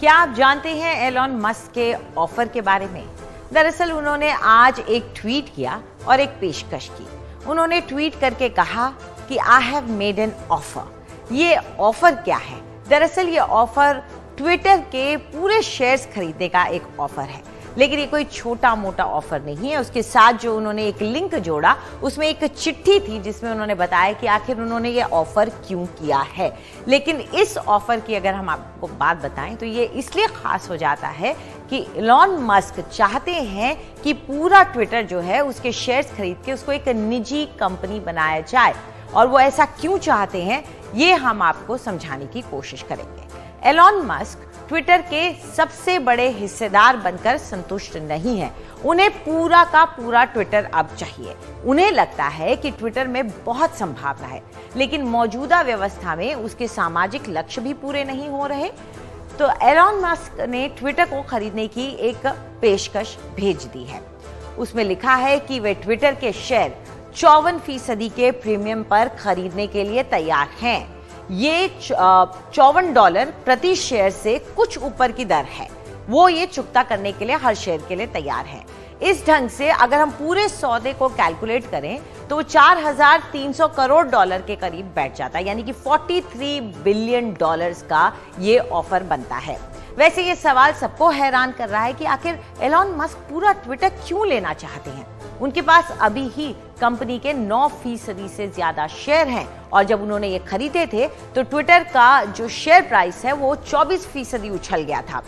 क्या आप जानते हैं एलॉन मस्क के ऑफर के बारे में? दरअसल उन्होंने आज एक ट्वीट किया और एक पेशकश की। उन्होंने ट्वीट करके कहा कि I have made an offer. ये ऑफर क्या है? दरअसल ये ऑफर ट्विटर के पूरे शेयर्स खरीदने का एक ऑफर है, लेकिन ये कोई छोटा मोटा ऑफर नहीं है। उसके साथ जो उन्होंने एक लिंक जोड़ा, उसमें एक चिट्ठी थी जिसमें उन्होंने बताया कि आखिर उन्होंने ये ऑफर क्यों किया है। लेकिन इस ऑफर की अगर हम आपको बात बताएं तो ये इसलिए खास हो जाता है कि एलॉन मस्क चाहते हैं कि पूरा ट्विटर जो है उसके शेयर्स खरीद के उसको एक निजी कंपनी बनाया जाए। और वो ऐसा क्यों चाहते हैं ये हम आपको समझाने की कोशिश करेंगे। एलॉन मस्क ट्विटर के सबसे बड़े हिस्सेदार बनकर संतुष्ट नहीं है। उन्हें पूरा का पूरा ट्विटर अब चाहिए। उन्हें लगता है कि ट्विटर में बहुत संभावना है, लेकिन मौजूदा व्यवस्था में उसके सामाजिक लक्ष्य भी पूरे नहीं हो रहे। तो एलॉन मस्क ने ट्विटर को खरीदने की एक पेशकश भेज दी है। उसमें लिखा है कि वे ट्विटर के शेयर 54% के प्रीमियम पर खरीदने के लिए तैयार हैं। ये $54 प्रति शेयर से कुछ ऊपर की दर है। वो ये चुकता करने के लिए हर शेयर के लिए तैयार है। इस ढंग से अगर हम पूरे सौदे को कैलकुलेट करें तो वो $4,300 करोड़ के करीब बैठ जाता है, यानी कि $43 बिलियन का ये ऑफर बनता है। वैसे ये सवाल सबको हैरान कर रहा है कि आखिर एलॉन मस्क पूरा ट्विटर क्यों लेना चाहते हैं। उनके पास अभी ही कंपनी के 9% से ज्यादा शेयर हैं, और जब उन्होंने ये खरीदे थे तो ट्विटर का जो शेयर प्राइस है वो 24% उछल गया था।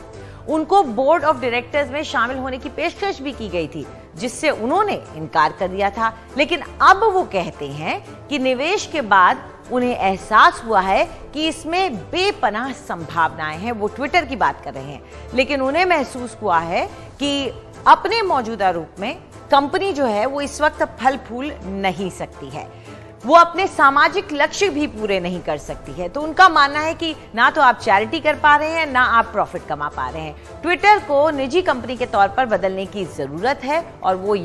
उनको बोर्ड ऑफ डायरेक्टर्स में शामिल होने की पेशकश भी की गई थी, जिससे उन्होंने इनकार कर दिया था। लेकिन अब वो कहते हैं कि निवेश के बाद उन्हें एहसास हुआ है कि इसमें बेपनाह संभावनाएं हैं। वो ट्विटर की बात कर रहे हैं, लेकिन उन्हें महसूस हुआ है कि अपने मौजूदा रूप में कंपनी जो है वो इस वक्त फल फूल नहीं सकती है। वो अपने सामाजिक लक्ष्य भी पूरे नहीं कर सकती है। तो उनका मानना है कि ना तो आप चैरिटी कर पा रहे हैं, ना आप प्रॉफिट कमा पा रहे हैं। ट्विटर को निजी कंपनी के तौर पर बदलने की जरूरत है, और वो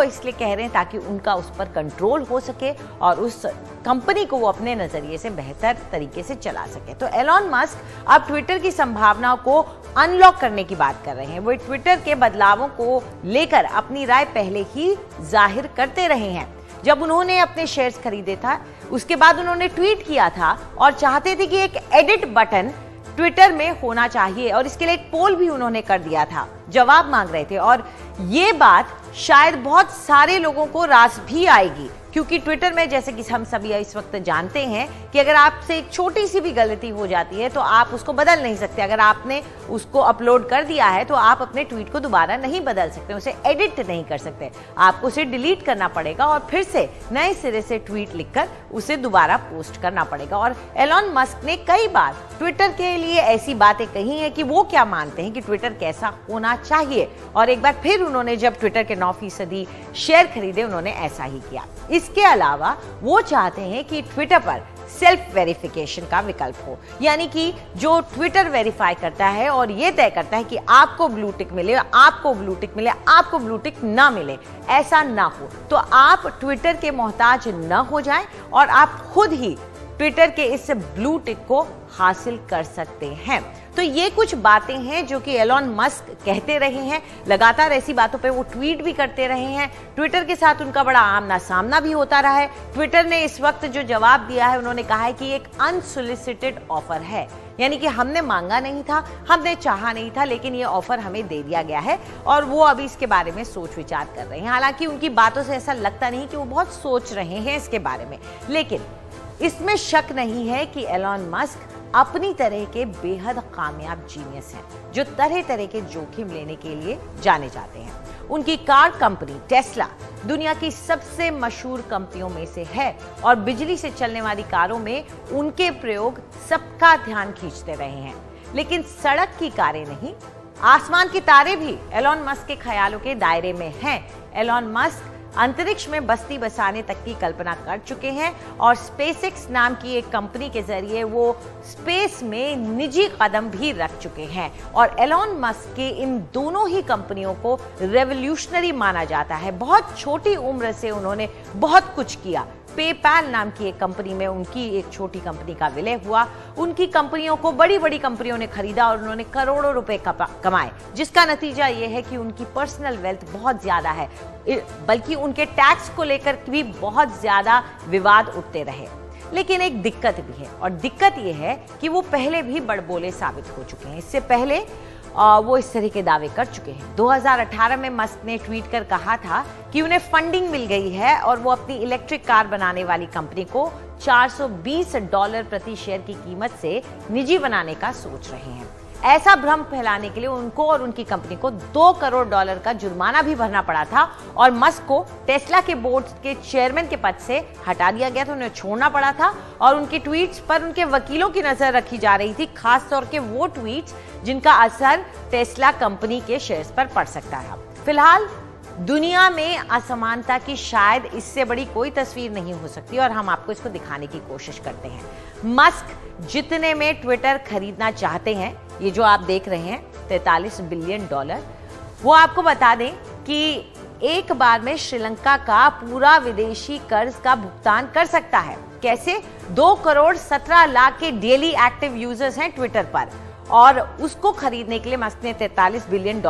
इसलिए कह रहे हैं ताकि उनका उस पर कंट्रोल हो सके और उस कंपनी को वो अपने नजरिए से बेहतर तरीके से चला सके। तो एलॉन मस्क अब ट्विटर की संभावनाओं को अनलॉक करने की बात कर रहे हैं। वो ट्विटर के बदलावों को लेकर अपनी राय पहले ही जाहिर करते रहे हैं। जब उन्होंने अपने शेयर्स खरीदे था उसके बाद उन्होंने ट्वीट किया था और चाहते थे कि एक एडिट बटन ट्विटर में होना चाहिए, और इसके लिए एक पोल भी उन्होंने कर दिया था, जवाब मांग रहे थे। और ये बात शायद बहुत सारे लोगों को रास भी आएगी, क्योंकि ट्विटर में जैसे कि हम सभी इस वक्त जानते हैं कि अगर आपसे एक छोटी सी भी गलती हो जाती है तो आप उसको बदल नहीं सकते। अगर आपने उसको अपलोड कर दिया है तो आप अपने ट्वीट को दोबारा नहीं बदल सकते, उसे एडिट नहीं कर सकते। आपको उसे डिलीट करना पड़ेगा और फिर से नए सिरे से ट्वीट लिखकर उसे दोबारा पोस्ट करना पड़ेगा। और एलॉन मस्क ने कई बार ट्विटर के लिए ऐसी बातें कही हैं कि वो क्या मानते हैं कि ट्विटर कैसा होना चाहिए, और एक बार फिर उन्होंने जब ट्विटर के 9% शेयर खरीदे उन्होंने ऐसा ही किया। इसके अलावा वो चाहते हैं कि ट्विटर पर सेल्फ वेरिफिकेशन का विकल्प हो, यानी कि जो ट्विटर वेरीफाई करता है और ये तय करता है कि आपको ब्लू टिक मिले, आपको ब्लू टिक मिले, आपको ब्लू टिक ना मिले, ऐसा ना हो। तो आप ट्विटर के मोहताज न हो जाएं और आप खुद ही ट्विटर के इस ब्लू टिक को हासिल कर सकते हैं। तो ये कुछ बातें हैं जो कि एलॉन मस्क कहते रहे हैं। लगातार ऐसी बातों पे वो ट्वीट भी करते रहे हैं। ट्विटर के साथ उनका बड़ा आमना सामना भी होता रहा है। ट्विटर ने इस वक्त जो जवाब दिया है, उन्होंने कहा है कि एक अनसोलिसिटेड ऑफर है, यानी कि हमने मांगा नहीं था, हमने चाहा नहीं था, लेकिन ये ऑफर हमें दे दिया गया है, और वो अभी इसके बारे में सोच विचार कर रहे हैं। हालांकि उनकी बातों से ऐसा लगता नहीं कि वो बहुत सोच रहे हैं इसके बारे में, लेकिन इसमें शक नहीं है कि एलॉन मस्क अपनी तरह के बेहद कामयाब जीनियस हैं, जो तरह तरह के जोखिम लेने के लिए जाने जाते हैं। उनकी कार कंपनी टेस्ला दुनिया की सबसे मशहूर कंपनियों में से है, और बिजली से चलने वाली कारों में उनके प्रयोग सबका ध्यान खींचते रहे हैं। लेकिन सड़क की कारें नहीं, आसमान के तारे भी एलॉन मस्क के ख्यालों के दायरे में हैं। एलॉन मस्क अंतरिक्ष में बस्ती बसाने तक की कल्पना कर चुके हैं, और स्पेसएक्स नाम की एक कंपनी के जरिए वो स्पेस में निजी कदम भी रख चुके हैं। और एलॉन मस्क के इन दोनों ही कंपनियों को रेवोल्यूशनरी माना जाता है। बहुत छोटी उम्र से उन्होंने बहुत कुछ किया। पेपैल नाम की एक कंपनी में उनकी एक छोटी कंपनी का विलय हुआ। उनकी कंपनियों को बड़ी बड़ी कंपनियों ने खरीदा और उन्होंने करोड़ों रुपए कमाए, जिसका नतीजा यह है कि उनकी पर्सनल वेल्थ बहुत ज्यादा है, बल्कि उनके टैक्स को लेकर भी बहुत ज्यादा विवाद उठते रहे। लेकिन एक दिक्कत भी है, और दिक्कत यह है कि वो पहले भी बड़बोले साबित हो चुके हैं। इससे पहले वो इस तरह के दावे कर चुके हैं। 2018 में मस्क ने ट्वीट कर कहा था कि उन्हें फंडिंग मिल गई है और वो अपनी इलेक्ट्रिक कार बनाने वाली कंपनी को $420 प्रति शेयर की कीमत से निजी बनाने का सोच रहे हैं। ऐसा भ्रम फैलाने के लिए उनको और उनकी कंपनी को $2 करोड़ का जुर्माना भी भरना पड़ा था, और मस्क को टेस्ला के बोर्ड के चेयरमैन के पद से हटा दिया गया था, उन्हें छोड़ना पड़ा था। और उनके ट्वीट्स पर उनके वकीलों की नजर रखी जा रही थी, खासतौर के वो ट्वीट्स जिनका असर टेस्ला कंपनी के शेयर्स पर पड़ सकता था। फिलहाल दुनिया में असमानता की शायद इससे बड़ी कोई तस्वीर नहीं हो सकती, और हम आपको इसको दिखाने की कोशिश करते हैं। मस्क जितने में ट्विटर खरीदना चाहते हैं, ये जो आप देख रहे हैं $43 बिलियन, वो आपको बता दें कि एक बार में श्रीलंका का पूरा विदेशी कर्ज का भुगतान कर सकता है। कैसे? 2 करोड़ 17 लाख के डेली एक्टिव यूजर्स हैं ट्विटर पर, और उसको खरीदने के लिए मस्क ने $43 बिलियन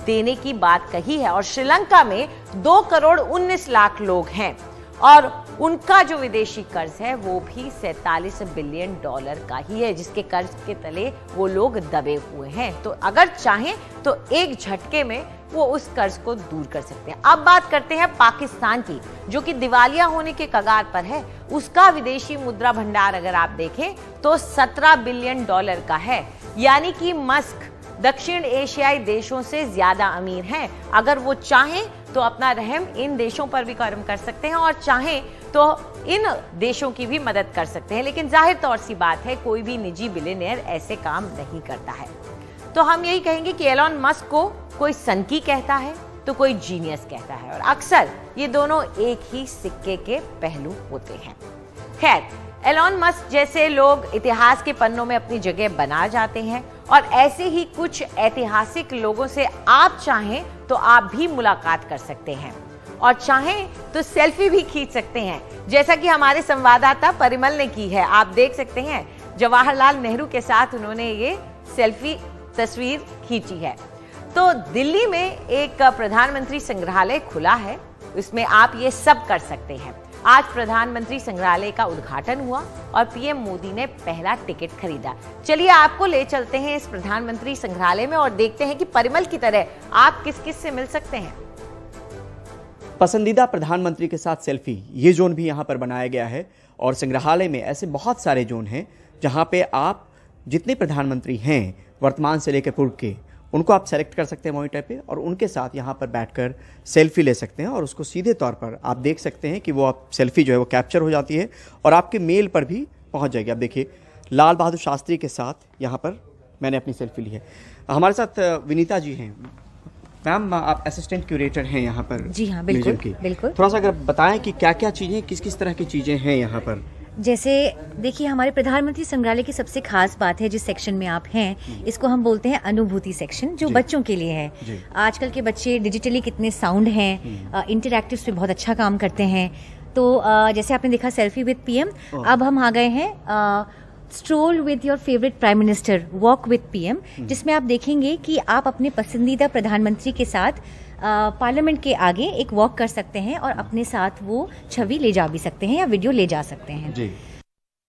देने की बात कही है। और श्रीलंका में 2 करोड़ 19 लाख लोग हैं, और उनका जो विदेशी कर्ज है वो भी $47 बिलियन का ही है, जिसके कर्ज के तले वो लोग दबे हुए हैं। तो अगर चाहें तो एक झटके में वो उस कर्ज को दूर कर सकते हैं। अब बात करते हैं पाकिस्तान की, जो कि दिवालिया होने के कगार पर है। उसका विदेशी मुद्रा भंडार अगर आप देखें तो $17 बिलियन का है, यानी कि मस्क दक्षिण एशियाई देशों से ज्यादा अमीर हैं। अगर वो चाहें तो अपना रहम इन देशों पर भी कर्म कर सकते हैं, और चाहें तो इन देशों की भी मदद कर सकते हैं। लेकिन जाहिर तौर सी बात है, कोई भी निजी बिलियनियर ऐसे काम नहीं करता है। तो हम यही कहेंगे कि एलॉन मस्क को कोई सनकी कहता है तो कोई जीनियस कहता है, और अक्सर ये दोनों एक ही सिक्के के पहलू होते हैं। खैर, एलॉन मस्क जैसे लोग इतिहास के पन्नों में अपनी जगह बना जाते हैं, और ऐसे ही कुछ ऐतिहासिक लोगों से आप चाहें तो आप भी मुलाकात कर सकते हैं, और चाहें तो सेल्फी भी खींच सकते हैं, जैसा कि हमारे संवाददाता परिमल ने की है। आप देख सकते हैं जवाहरलाल नेहरू के साथ उन्होंने ये सेल्फी तस्वीर खींची है। तो दिल्ली में एक प्रधानमंत्री संग्रहालय खुला है, इसमें आप ये सब कर सकते हैं। आज प्रधानमंत्री संग्रहालय का उद्घाटन हुआ और पीएम मोदी ने पहला टिकट खरीदा। चलिए आपको ले चलते हैं इस प्रधानमंत्री संग्रहालय में और देखते हैं कि परिमल की तरह आप किस किस से मिल सकते हैं। पसंदीदा प्रधानमंत्री के साथ सेल्फी, ये जोन भी यहाँ पर बनाया गया है, और संग्रहालय में ऐसे बहुत सारे जोन हैं जहाँ पे आप जितने प्रधानमंत्री हैं वर्तमान से लेकर पूर्व के, उनको आप सेलेक्ट कर सकते हैं मॉनिटर पे, और उनके साथ यहाँ पर बैठकर सेल्फी ले सकते हैं, और उसको सीधे तौर पर आप देख सकते हैं कि वो आप सेल्फी जो है वो कैप्चर हो जाती है और आपके मेल पर भी पहुँच जाएगी। आप देखिए लाल बहादुर शास्त्री के साथ यहाँ पर मैंने अपनी सेल्फी ली है। हमारे साथ विनीता जी हैं। मैम, आप असिस्टेंट क्यूरेटर हैं यहाँ पर? जी हाँ, बिल्कुल बिल्कुल। थोड़ा सा अगर बताएं कि क्या क्या चीज़ें, किस किस तरह की चीज़ें हैं यहाँ पर। जैसे देखिए, हमारे प्रधानमंत्री संग्रहालय की सबसे खास बात है जिस सेक्शन में आप हैं, इसको हम बोलते हैं अनुभूति सेक्शन, जो बच्चों के लिए है। आजकल के बच्चे डिजिटली कितने साउंड हैं, इंटरैक्टिव पे बहुत अच्छा काम करते हैं। तो जैसे आपने देखा सेल्फी विद पीएम, अब हम आ गए हैं stroll with your favourite prime minister, walk with PM, जिसमें आप देखेंगे कि आप अपने पसंदीदा प्रधानमंत्री के साथ पार्लियामेंट के आगे एक वॉक कर सकते हैं और अपने साथ वो छवि ले जा भी सकते हैं या वीडियो ले जा सकते हैं।